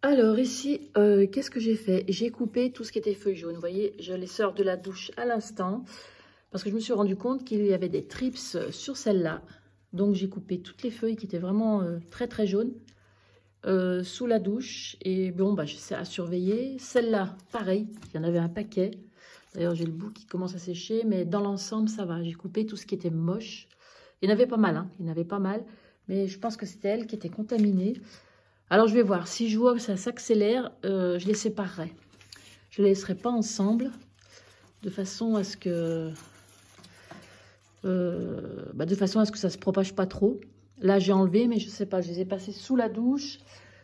Alors ici, qu'est-ce que j'ai fait? J'ai coupé tout ce qui était feuilles jaunes. Vous voyez, je les sors de la douche à l'instant parce que je me suis rendu compte qu'il y avait des trips sur celle-là. Donc j'ai coupé toutes les feuilles qui étaient vraiment très très jaunes sous la douche. Et bon, bah, c'est à surveiller. Celle-là, pareil, il y en avait un paquet. D'ailleurs, j'ai le bout qui commence à sécher, mais dans l'ensemble, ça va. J'ai coupé tout ce qui était moche. Il y en avait pas mal, hein. Il y en avait pas mal, mais je pense que c'était elle qui était contaminée. Alors, je vais voir. Si je vois que ça s'accélère, je les séparerai. Je ne les laisserai pas ensemble, de façon à ce que... de façon à ce que ça ne se propage pas trop. Là, j'ai enlevé, mais je ne sais pas. Je les ai passées sous la douche.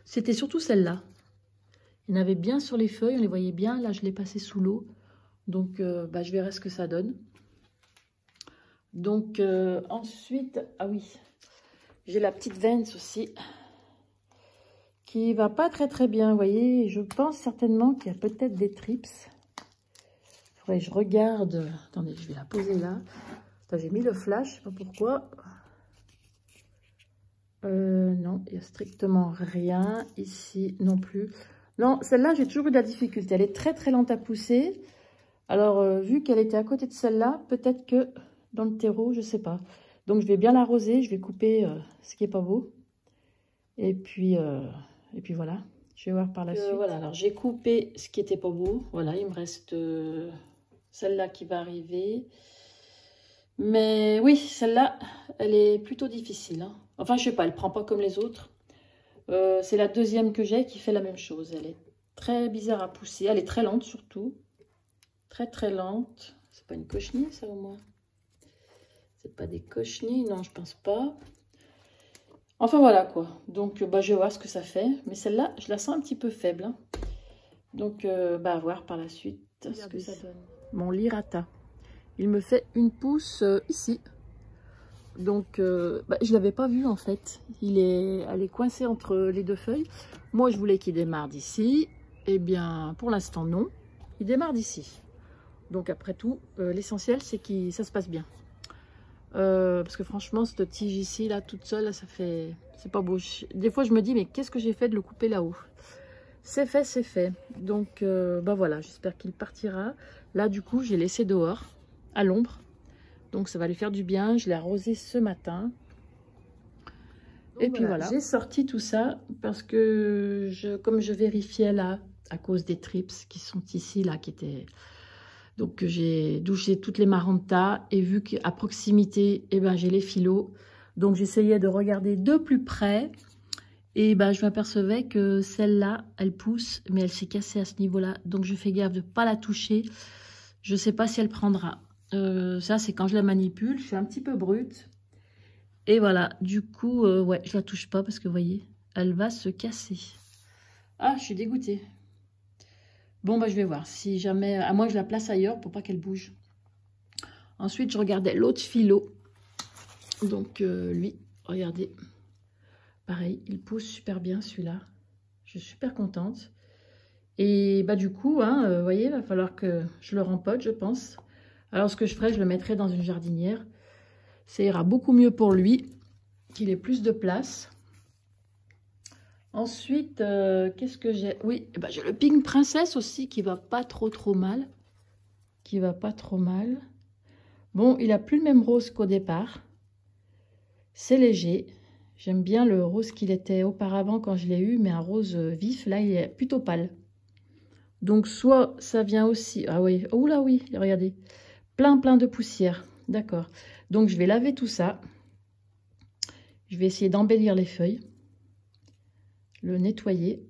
C'était surtout celle-là. Il y en avait bien sur les feuilles, on les voyait bien. Là, je l'ai passé sous l'eau. Donc, je verrai ce que ça donne. Donc, ensuite... Ah oui, j'ai la pettie Vence aussi, qui va pas très très bien, vous voyez. Je pense certainement qu'il y a peut-être des trips. Il faudrait que je regarde. Attendez, je vais la poser là. J'ai mis le flash, je sais pas pourquoi. Non, il n'y a strictement rien. Ici non plus. Non, celle-là, j'ai toujours eu de la difficulté. Elle est très très lente à pousser. Alors, vu qu'elle était à côté de celle-là, peut-être que dans le terreau, je sais pas. Donc, je vais bien l'arroser. Je vais couper ce qui est pas beau. Et puis voilà. Je vais voir par la suite. Voilà, alors j'ai coupé ce qui était pas beau. Voilà, il me reste celle-là qui va arriver. Mais oui, celle-là, elle est plutôt difficile, hein. Enfin, je sais pas, elle prend pas comme les autres. C'est la deuxième que j'ai qui fait la même chose. Elle est très bizarre à pousser. Elle est très lente surtout. Très très lente. C'est pas une cochenille ça au moins? C'est pas des cochenilles? Non, je pense pas. Enfin voilà quoi. Donc je vais voir ce que ça fait. Mais celle-là, je la sens un petit peu faible, hein. Donc à voir par la suite ce que ça donne. Mon lirata. Il me fait une pousse ici. Donc je l'avais pas vu en fait. Elle est coincée entre les deux feuilles. Moi je voulais qu'il démarre d'ici. Eh bien pour l'instant non. Il démarre d'ici. Donc après tout, l'essentiel c'est que ça se passe bien. Parce que franchement, cette tige ici, là, toute seule, là, ça fait... C'est pas beau. Des fois, je me dis, mais qu'est-ce que j'ai fait de le couper là-haut? C'est fait, c'est fait. Donc, voilà, j'espère qu'il partira. Là, du coup, j'ai laissé dehors, à l'ombre. Donc, ça va lui faire du bien. Je l'ai arrosé ce matin. Donc, et puis voilà. J'ai sorti tout ça parce que, comme je vérifiais là, à cause des trips qui sont ici, là, qui étaient... Donc, j'ai douché toutes les marantas et vu qu'à proximité, j'ai les filos. Donc, j'essayais de regarder de plus près. Et je m'apercevais que celle-là, elle pousse, mais elle s'est cassée à ce niveau-là. Donc, je fais gaffe de ne pas la toucher. Je ne sais pas si elle prendra. Ça, c'est quand je la manipule. Je suis un petit peu brute. Et voilà, du coup, ouais, je la touche pas parce que, vous voyez, elle va se casser. Ah, je suis dégoûtée. Bon, je vais voir. Si jamais... À moi, je la place ailleurs pour pas qu'elle bouge. Ensuite, je regardais l'autre filot. Donc, lui, regardez. Pareil, il pousse super bien, celui-là. Je suis super contente. Et du coup, vous voyez, il va falloir que je le rempote, je pense. Alors, ce que je ferai, je le mettrai dans une jardinière. Ça ira beaucoup mieux pour lui, qu'il ait plus de place. Ensuite, qu'est-ce que j'ai? Oui, j'ai le Pink Princess aussi, qui va pas trop mal. Qui va pas trop mal. Bon, il a plus le même rose qu'au départ. C'est léger. J'aime bien le rose qu'il était auparavant quand je l'ai eu, mais un rose vif. Là, il est plutôt pâle. Donc, soit ça vient aussi... Ah oui, oh là oui, regardez. Plein de poussière. D'accord. Donc, je vais laver tout ça. Je vais essayer d'embellir les feuilles. Le nettoyer.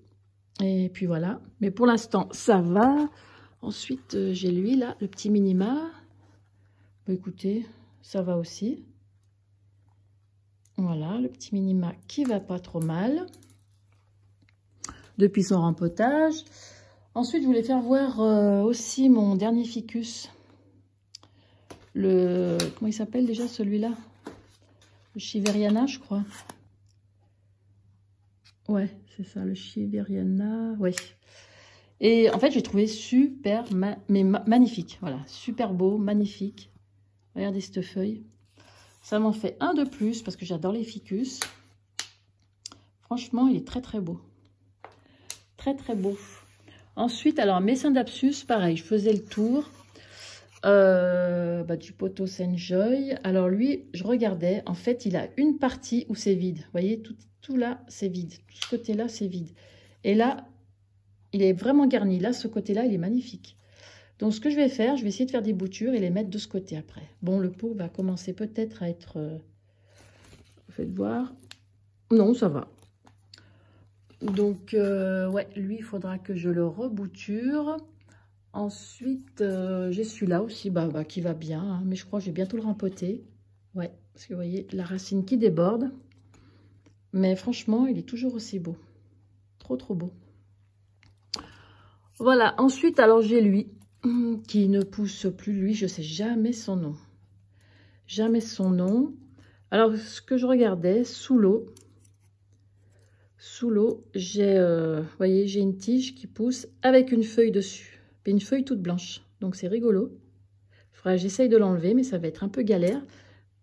Et puis voilà. Mais pour l'instant, ça va. Ensuite, j'ai lui, là, le petit minima. Écoutez, ça va aussi. Voilà, le petit minima qui va pas trop mal. Depuis son rempotage. Ensuite, je voulais faire voir aussi mon dernier ficus. Comment il s'appelle déjà celui-là? Le Chiveriana, je crois. Ouais, c'est ça, le Chiveriana. Ouais. Et en fait, j'ai trouvé super, magnifique. Voilà, super beau, magnifique. Regardez cette feuille. Ça m'en fait un de plus parce que j'adore les ficus. Franchement, il est très beau. très très beau. Ensuite, alors Mesindapsus, pareil, je faisais le tour du Pothos Enjoy. Alors lui, je regardais, en fait, il a une partie où c'est vide. Vous voyez, tout là, c'est vide. Tout ce côté-là, c'est vide. Et là, il est vraiment garni. Là, ce côté-là, il est magnifique. Donc, ce que je vais faire, je vais essayer de faire des boutures et les mettre de ce côté après. Bon, le pot va commencer peut-être à être... faites voir. Non, ça va. Donc, ouais, lui, il faudra que je le rebouture. Ensuite, j'ai celui-là aussi, qui va bien. Hein, mais je crois que je vais bientôt le rempoter. Ouais, parce que vous voyez, la racine qui déborde. Mais franchement, il est toujours aussi beau. Trop, trop beau. Voilà, ensuite, alors j'ai lui, qui ne pousse plus. Lui, je sais jamais son nom. Jamais son nom. Alors, ce que je regardais, sous l'eau, j'ai, voyez, j'ai une tige qui pousse avec une feuille dessus. Et une feuille toute blanche. Donc, c'est rigolo. J'essaye de l'enlever, mais ça va être un peu galère.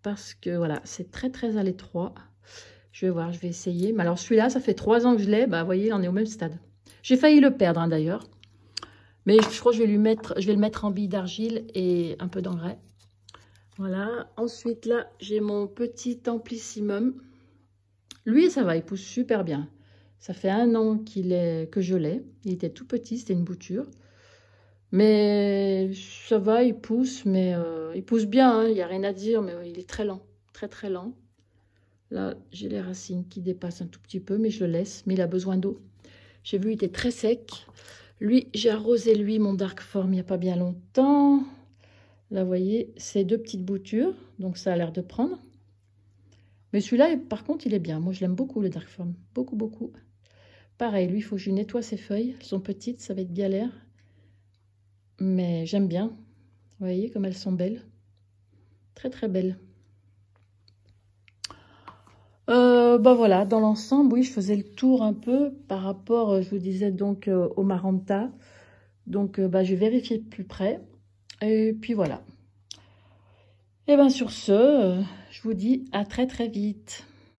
Parce que, voilà, c'est très, très à l'étroit. Je vais voir, je vais essayer. Mais alors, celui-là, ça fait 3 ans que je l'ai. Bah, vous voyez, il en est au même stade. J'ai failli le perdre, hein, d'ailleurs. Mais je crois que je vais le mettre en bille d'argile et un peu d'engrais. Voilà. Ensuite, là, j'ai mon petit Amplissimum. Lui, ça va, il pousse super bien. Ça fait 1 an que je l'ai. Il était tout petit, c'était une bouture. Mais ça va, il pousse, mais il pousse bien, hein, il n'y a rien à dire, mais il est très lent, très très lent. Là, j'ai les racines qui dépassent un tout petit peu, mais je le laisse. Mais il a besoin d'eau. J'ai vu, il était très sec. Lui, j'ai arrosé, mon Dark Form, il n'y a pas bien longtemps. Là, vous voyez, c'est 2 petites boutures. Donc, ça a l'air de prendre. Mais celui-là, par contre, il est bien. Moi, je l'aime beaucoup, le Dark Form. Beaucoup, beaucoup. Pareil, lui, il faut que je lui nettoie ses feuilles. Elles sont petites, ça va être galère. Mais j'aime bien. Vous voyez comme elles sont belles. Très, très belles. Voilà, dans l'ensemble, oui, je faisais le tour un peu par rapport, je vous disais donc au Maranta. Donc, je vais vérifier de plus près. Et puis voilà. Et bien sur ce, je vous dis à très très vite.